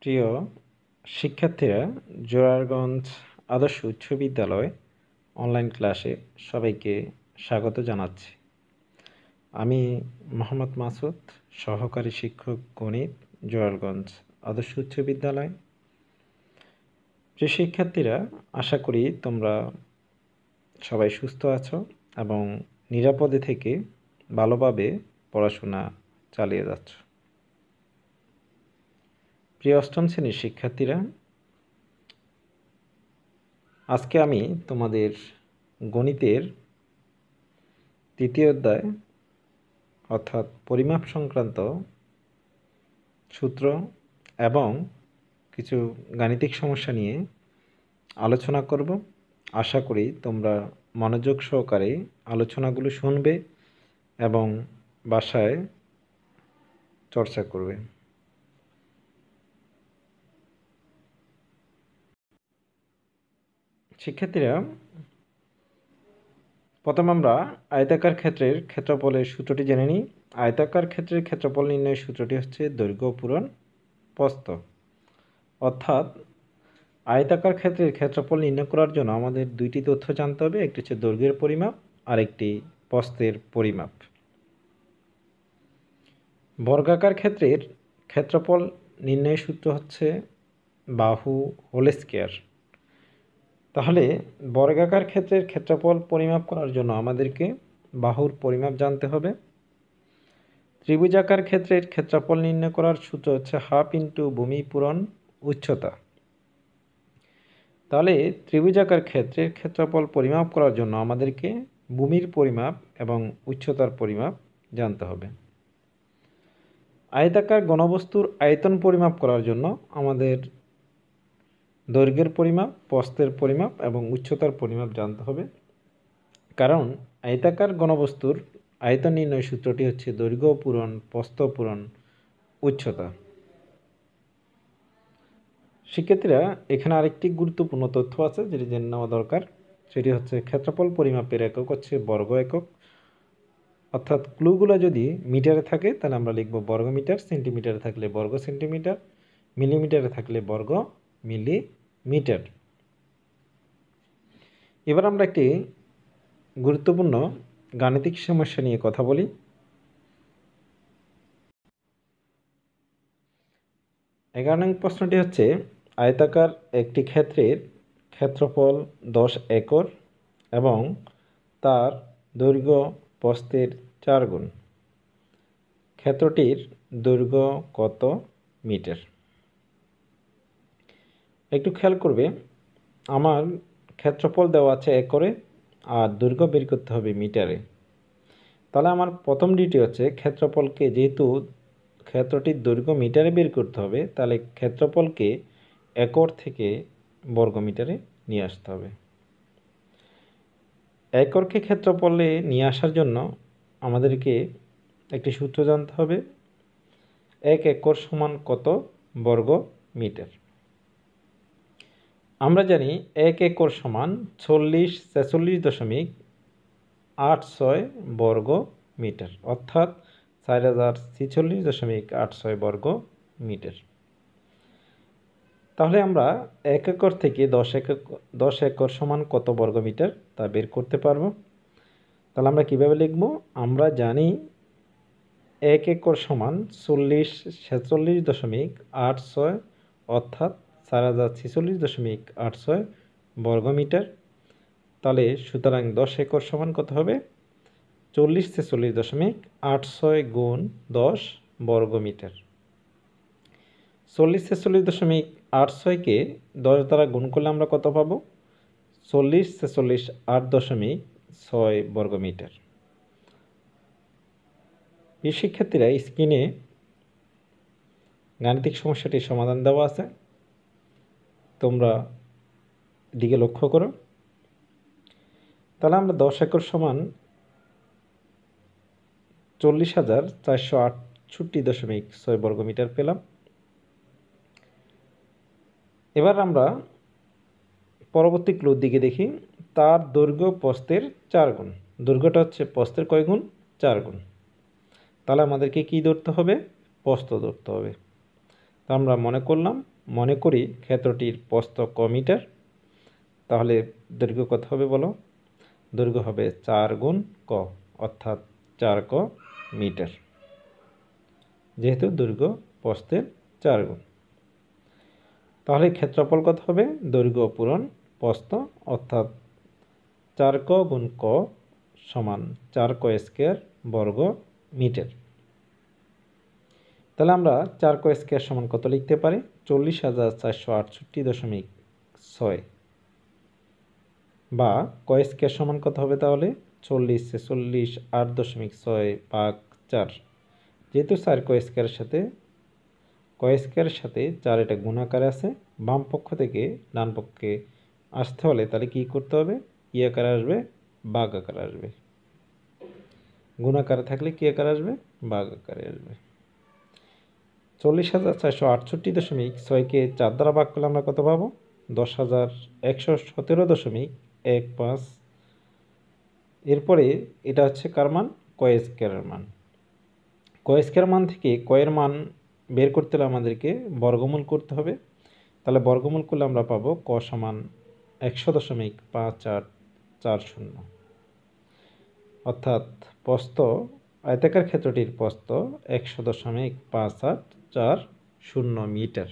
প্রিয় শিক্ষার্থীরা, জোরারগঞ্জ আদর্শ উচ্চ বিদ্যালয় অনলাইন ক্লাসে সবাইকে স্বাগত জানাচ্ছি। আমি মোহাম্মদ মাসুদ, সহকারী শিক্ষক গণিত, জোরারগঞ্জ আদর্শ উচ্চ বিদ্যালয়। প্রিয় শিক্ষার্থীরা, আশা করি তোমরা সবাই সুস্থ আছো এবং নিরাপদে থেকে ভালোভাবে পড়াশোনা চালিয়ে যাচ্ছ। প্রিয় অষ্টম শ্রেণীর শিক্ষার্থীরা, আজকে আমি তোমাদের গণিতের তৃতীয় অধ্যায় অর্থাৎ পরিমাপ সংক্রান্ত সূত্র এবং কিছু গাণিতিক সমস্যা নিয়ে আলোচনা করব। আশা করি তোমরা মনোযোগ সহকারে আলোচনাগুলো শুনবে এবং বাসায় চর্চা করবে। শিক্ষার্থীরা, প্রথম আমরা আয়তাকার ক্ষেত্রের ক্ষেত্রফলের সূত্রটি জেনে নিই। আয়তাকার ক্ষেত্রের ক্ষেত্রফল নির্ণয়ের সূত্রটি হচ্ছে দৈর্ঘ্য পূরণ প্রস্থ। অর্থাৎ আয়তাকার ক্ষেত্রের ক্ষেত্রফল নির্ণয় করার জন্য আমাদের দুইটি তথ্য জানতে হবে, একটি হচ্ছে দৈর্ঘ্যের পরিমাপ আর একটি প্রস্থের পরিমাপ। বর্গাকার ক্ষেত্রের ক্ষেত্রফল নির্ণয়ের সূত্র হচ্ছে বাহু হোল স্কয়ার। তাহলে বর্গাকার ক্ষেত্রের ক্ষেত্রফল পরিমাপ করার জন্য আমাদেরকে বাহুর পরিমাপ জানতে হবে। ত্রিভুজাকার ক্ষেত্রের ক্ষেত্রফল নির্ণয় করার সূত্র হচ্ছে হাফ ইন্টু ভূমি পূরণ উচ্চতা। তাহলে ত্রিভুজাকার ক্ষেত্রের ক্ষেত্রফল পরিমাপ করার জন্য আমাদেরকে ভূমির পরিমাপ এবং উচ্চতার পরিমাপ জানতে হবে। আয়তাকার ঘনবস্তুর আয়তন পরিমাপ করার জন্য আমাদের দৈর্ঘ্যের পরিমাপ, প্রস্থের পরিমাপ এবং উচ্চতার পরিমাপ জানতে হবে। কারণ আয়তাকার ঘনবস্তুর আয়তন নির্ণয় সূত্রটি হচ্ছে দৈর্ঘ্য পূরণ প্রস্থ পূরণ উচ্চতা। শিক্ষার্থীরা, এখানে আরেকটি গুরুত্বপূর্ণ তথ্য আছে যেটি জেনে নেওয়া দরকার। সেটি হচ্ছে ক্ষেত্রফল পরিমাপের একক হচ্ছে বর্গ একক। অর্থাৎ ক্লুগুলো যদি মিটারে থাকে তাহলে আমরা লিখব বর্গ মিটার, সেন্টিমিটারে থাকলে বর্গ সেন্টিমিটার, মিলিমিটারে থাকলে বর্গ মিলিমিটার। এবার আমরা একটি গুরুত্বপূর্ণ গাণিতিক সমস্যা নিয়ে কথা বলি। এগারো নং প্রশ্নটি হচ্ছে, আয়তাকার একটি ক্ষেত্রের ক্ষেত্রফল 10 একর এবং তার দৈর্ঘ্য প্রস্থের 4 গুণ। ক্ষেত্রটির দৈর্ঘ্য কত মিটার? একটু খেয়াল করবে, আমার ক্ষেত্রফল দেওয়া আছে একরে আর দৈর্ঘ্য বের করতে হবে মিটারে। তাহলে আমার প্রথম ডিটি হচ্ছে ক্ষেত্রফলকে, যেহেতু ক্ষেত্রটির দৈর্ঘ্য মিটারে বের করতে হবে, তাহলে ক্ষেত্রফলকে একর থেকে বর্গ মিটারে নিয়ে আসতে হবে। একরকে ক্ষেত্রফলে নিয়ে আসার জন্য আমাদেরকে একটি সূত্র জানতে হবে, 1 একর সমান কত বর্গ মিটার। আমরা জানি 1 একর সমান 4046.86 বর্গ মিটার, অর্থাৎ 4046.86 বর্গ মিটার। তাহলে আমরা 1 একর থেকে 10 একর সমান কত বর্গ মিটার তা বের করতে পারবো। তাহলে আমরা কিভাবে লিখব? আমরা জানি 1 একর সমান 4046.86 অর্থাৎ 4046.86 বর্গ মিটার। তাহলে সুতরাং 10 একর সমান কত হবে? 4046.86 গুণ 10 বর্গ মিটার। 4046.86কে 10 দ্বারা গুণ করলে আমরা কত পাবো? 4046.86 বর্গ মিটার। এই শিক্ষার্থীরা, স্ক্রিনে গাণিতিক সমস্যাটির সমাধান দেওয়া আছে, তোমরা দিকে লক্ষ্য করো। তাহলে আমরা 10 একর সমান 40,468.6 বর্গ মিটার পেলাম। এবার আমরা পরবর্তী ক্লুর দিকে দেখি। তার দৈর্ঘ্য প্রস্থের 4 গুণ। দৈর্ঘ্যটা হচ্ছে প্রস্থের কয় গুণ? 4 গুণ। তাহলে আমাদেরকে কি ধরতে হবে? প্রস্থ ধরতে হবে। তা আমরা মনে করি ক্ষেত্রটির প্রস্থ ক মিটার। তাহলে দৈর্ঘ্য কত হবে বলো? দৈর্ঘ্য হবে 4 গুণ ক, অর্থাৎ 4 ক মিটার, যেহেতু দৈর্ঘ্য প্রস্থের 4 গুণ। তাহলে ক্ষেত্রফল কত হবে? দৈর্ঘ্য পূরণ প্রস্থ, অর্থাৎ 4 ক গুণ ক সমান 4 ক স্কয়ার বর্গ মিটার। তাহলে আমরা 4 ক স্কয়ার সমান কত লিখতে পারি? 40,468.6, বা ক স্কয়ার সমান কত হবে তাহলে? 40 46 8.6 ভাগ 4। যেহেতু 4 ক স্কয়ারের সাথে 4 এটা গুণ আকারে আছে, বাম পক্ষ থেকে ডান পক্ষে আসতে হলে তাহলে কি করতে হবে? কি আকারে আসবে? ভাগ আকারে আসবে। গুণ আকারে থাকলে কি আকারে আসবে? ভাগ আকারে আসবে। 40,468.6কে 4 দ্বারা ভাগ করলে আমরা কত পাবো? 10,117.15। এরপরে এটা হচ্ছে কার মান? ক স্কয়ারের মান। ক স্কয়ার মান থেকে ক এর মান বের করতে হলে আমাদেরকে বর্গমূল করতে হবে। তাহলে বর্গমূল করলে আমরা পাবো ক সমান 100.5840, অর্থাৎ প্রস্থ, আয়তাকার ক্ষেত্রটির প্রস্থ 100.5840 মিটার।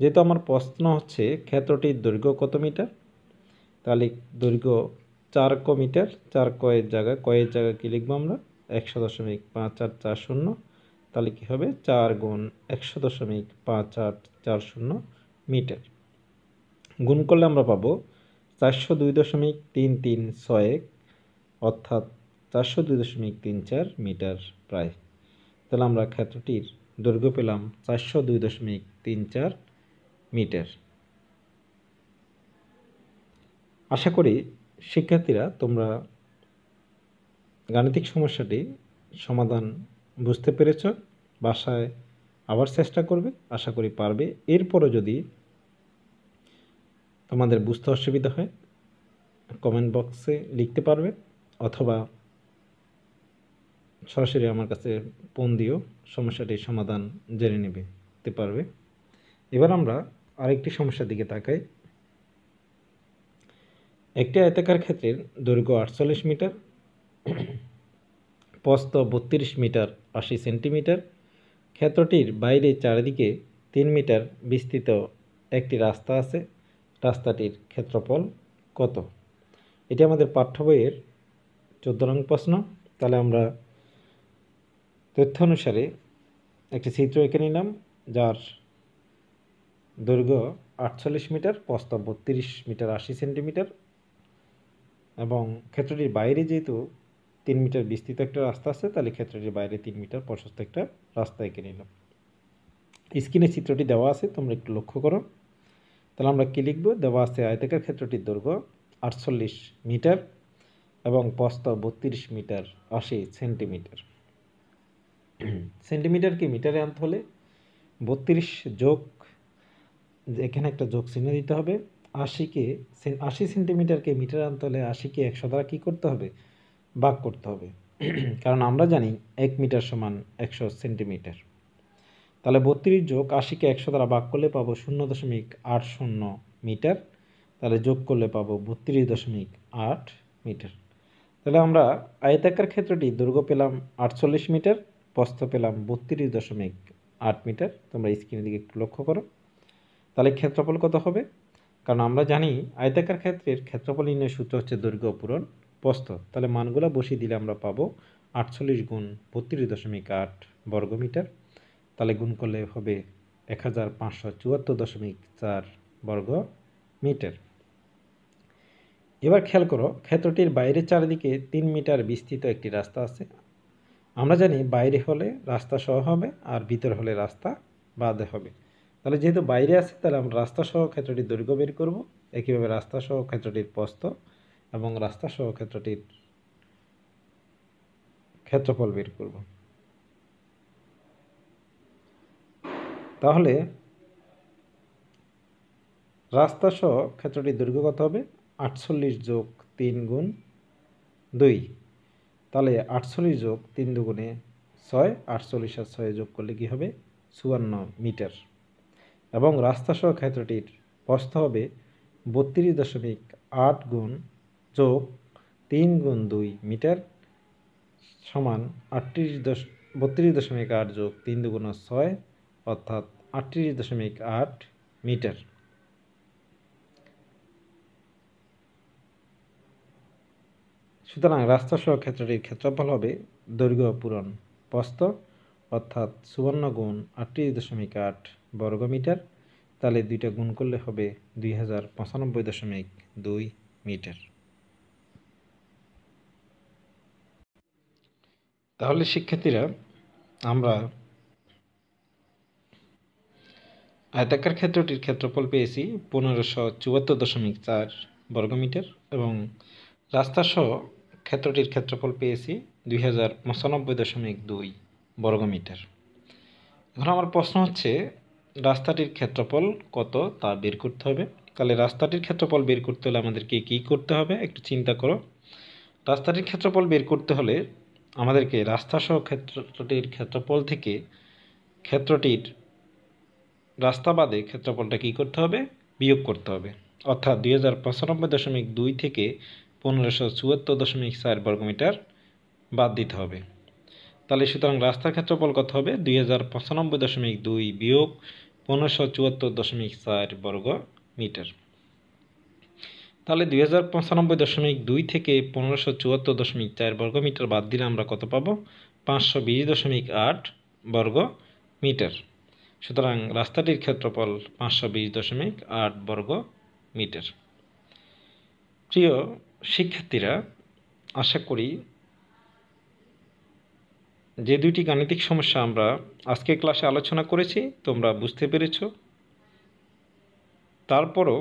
যেহেতু আমার প্রশ্ন হচ্ছে ক্ষেত্রটির দৈর্ঘ্য কত মিটার, তাহলে দৈর্ঘ্য 4 ক মিটার। 4 ক এর জায়গায় কি লিখবো আমরা? 100.5840। তাহলে কি হবে? 4 গুণ 100.5840 মিটার। গুণ করলে আমরা পাবো 402.3361, অর্থাৎ 402.34 মিটার প্রায়। তাহলে আমরা ক্ষেত্রটির দৈর্ঘ্য পেলাম 402.34 মিটার। আশা করি শিক্ষার্থীরা তোমরা গাণিতিক সমস্যাটি সমাধান বুঝতে পেরেছ। বাসায় আবার চেষ্টা করবে, আশা করি পারবে। এরপরও যদি তোমাদের বুঝতে অসুবিধা হয় কমেন্ট বক্সে লিখতে পারবে, অথবা সরাসরি আমার কাছে ফোন দিও, সমস্যাটির সমাধান জেনে নিতে পারবে। এবার আমরা আরেকটি সমস্যার দিকে তাকাই। একটি আয়তাকার ক্ষেত্রের দৈর্ঘ্য 48 মিটার, প্রস্থ 32 মিটার 80 সেন্টিমিটার। ক্ষেত্রটির বাইরে চারিদিকে 3 মিটার বিস্তৃত একটি রাস্তা আছে। রাস্তাটির ক্ষেত্রফল কত? এটি আমাদের পাঠ্য বইয়ের 14 নং প্রশ্ন। তাহলে আমরা তথ্য অনুসারে একটি চিত্র এঁকে নিলাম, যার দৈর্ঘ্য 48 মিটার, প্রস্থ 32 মিটার 80 সেন্টিমিটার, এবং ক্ষেত্রটির বাইরে যেহেতু 3 মিটার বিস্তৃত একটা রাস্তা আছে, তাহলে ক্ষেত্রটির বাইরে 3 মিটার প্রশস্ত একটা রাস্তা এঁকে নিলাম। স্ক্রিনে চিত্রটি দেওয়া আছে, তোমরা একটু লক্ষ্য করো। তাহলে আমরা কি লিখব? দেওয়া আছে আয়তাকার ক্ষেত্রটির দৈর্ঘ্য 48 মিটার এবং প্রস্থ 32 মিটার 80 সেন্টিমিটার। সেন্টিমিটারকে মিটারে আনতে হলে 32 যোগ, এখানে একটা যোগ চিহ্ন দিতে হবে। 80 সেন্টিমিটারকে মিটারে আনতে হলে 80কে 100 দ্বারা কী করতে হবে? ভাগ করতে হবে। কারণ আমরা জানি 1 মিটার সমান 100 সেন্টিমিটার। তাহলে 32 যোগ 80কে 100 দ্বারা ভাগ করলে পাবো 0.80 মিটার। তাহলে যোগ করলে পাবো 32.8 মিটার। তাহলে আমরা আয়তাকার ক্ষেত্রটি দৈর্ঘ্য পেলাম 48 মিটার, প্রস্থ পেলাম 32.8 মিটার। তোমরা স্ক্রিনের দিকে একটু লক্ষ্য করো। তাহলে ক্ষেত্রফল কত হবে? কারণ আমরা জানি আয়তাকার ক্ষেত্রের ক্ষেত্রফল নির্ণয়ের সূত্র হচ্ছে দৈর্ঘ্য পূরণ প্রস্থ। তাহলে মানগুলো বসিয়ে দিলে আমরা পাবো 48 গুণ 32.8 বর্গমিটার। তাহলে গুণ করলে হবে 1574.4 বর্গ মিটার। এবার খেয়াল করো, ক্ষেত্রটির বাইরের চারিদিকে 3 মিটার বিস্তৃত একটি রাস্তা আছে। আমরা জানি বাইরে হলে রাস্তা সহ হবে, আর ভিতর হলে রাস্তা বাদে হবে। তাহলে যেহেতু বাইরে আছে, তাহলে আমরা রাস্তা সহ ক্ষেত্রটির দৈর্ঘ্য বের করব। একইভাবে রাস্তা সহ ক্ষেত্রটির প্রস্থ এবং রাস্তা সহ ক্ষেত্রটির ক্ষেত্রফল বের করব। তাহলে রাস্তা সহ ক্ষেত্রটির দৈর্ঘ্য কত হবে? 48 যোগ 3 গুণ 2। তাহলে 48 যোগ 3 দুগুণে 6, 48 আর 6 যোগ করলে কি হবে? 54 মিটার। এবং রাস্তাসহ ক্ষেত্রটির প্রস্থ হবে 32.8 গুণ যোগ 3 গুণ 2 মিটার সমান 32.8 যোগ 3 দুগুণ 6 অর্থাৎ 38.8 মিটার। সুতরাং রাস্তাসহ ক্ষেত্রটির ক্ষেত্রফল হবে দৈর্ঘ্য পূরণ প্রস্থ অর্থাৎ 54 গুণ 38.8 বর্গ মিটার। তাহলে দুইটা গুণ করলে হবে 2095.2 মিটার। তাহলে শিক্ষার্থীরা, আমরা আয়তাকার ক্ষেত্রটির ক্ষেত্রফল পেয়েছি 1574.4 বর্গমিটার এবং রাস্তাসহ ক্ষেত্রটির ক্ষেত্রফল পেয়েছি 2095.2 বর্গমিটার। এখন আমার প্রশ্ন হচ্ছে রাস্তাটির ক্ষেত্রফল কত তা বের করতে হবে। তাহলে রাস্তাটির ক্ষেত্রফল বের করতে হলে আমাদেরকে কী করতে হবে একটু চিন্তা করো। রাস্তাটির ক্ষেত্রফল বের করতে হলে আমাদেরকে রাস্তাসহ ক্ষেত্রটির ক্ষেত্রফল থেকে ক্ষেত্রটির রাস্তা বাদে ক্ষেত্রফলটা কী করতে হবে, বিয়োগ করতে হবে। অর্থাৎ 2095.2 থেকে 1574.4 বর্গমিটার বাদ দিতে হবে। তাহলে সুতরাং রাস্তার ক্ষেত্রফল কত হবে, 2095.2 বিয়োগ 1574.4 বর্গ মিটার। তাহলে 2095.2 থেকে 1574.4 বর্গ মিটার বাদ দিলে আমরা কত পাবো, 520.8 বর্গ মিটার। সুতরাং রাস্তাটির ক্ষেত্রফল 520.8 বর্গ মিটার। প্রিয় শিক্ষার্থীরা, আশা করি যে দুইটি গাণিতিক সমস্যা আমরা আজকের ক্লাসে আলোচনা করেছি তোমরা বুঝতে পেরেছ। তারপরও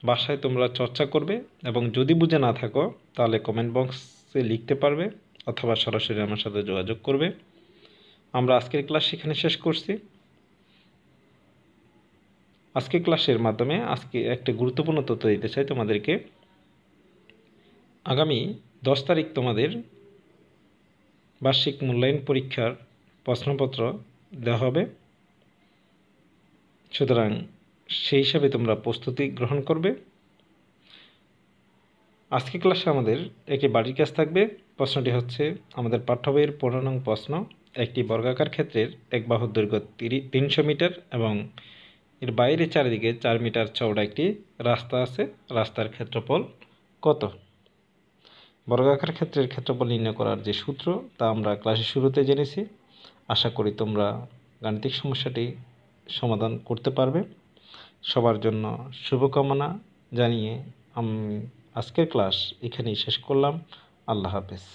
বাসায় তোমরা চর্চা করবে এবং যদি বুঝে না থাকো তাহলে কমেন্ট বক্সে লিখতে পারবে অথবা সরাসরি আমার সাথে যোগাযোগ করবে। আমরা আজকের ক্লাস এখানে শেষ করছি। আজকের ক্লাসের মাধ্যমে আজকে একটা গুরুত্বপূর্ণ তথ্য দিতে চাই তোমাদেরকে। আগামী 10 তারিখ তোমাদের বার্ষিক মূল্যায়ন পরীক্ষার প্রশ্নপত্র দেওয়া হবে। সুতরাং সেই হিসাবে তোমরা প্রস্তুতি গ্রহণ করবে। আজকে ক্লাসে আমাদের একটি বাড়ির কাজ থাকবে। প্রশ্নটি হচ্ছে আমাদের পাঠ্য বইয়ের 15 নং প্রশ্ন। একটি বর্গাকার ক্ষেত্রের এক বাহুর দৈর্ঘ্য 300 মিটার এবং এর বাইরে চারিদিকে 4 মিটার চওড়া একটি রাস্তা আছে। রাস্তার ক্ষেত্রফল কত? বর্গাকার ক্ষেত্রের ক্ষেত্রফল নির্ণয় করার যে সূত্র তা আমরা ক্লাসের শুরুতে জেনেছি। আশা করি তোমরা গাণিতিক সমস্যাটি সমাধান করতে পারবে। সবার জন্য শুভকামনা জানিয়ে আমি আজকের ক্লাস এখানেই শেষ করলাম। আল্লাহ হাফেজ।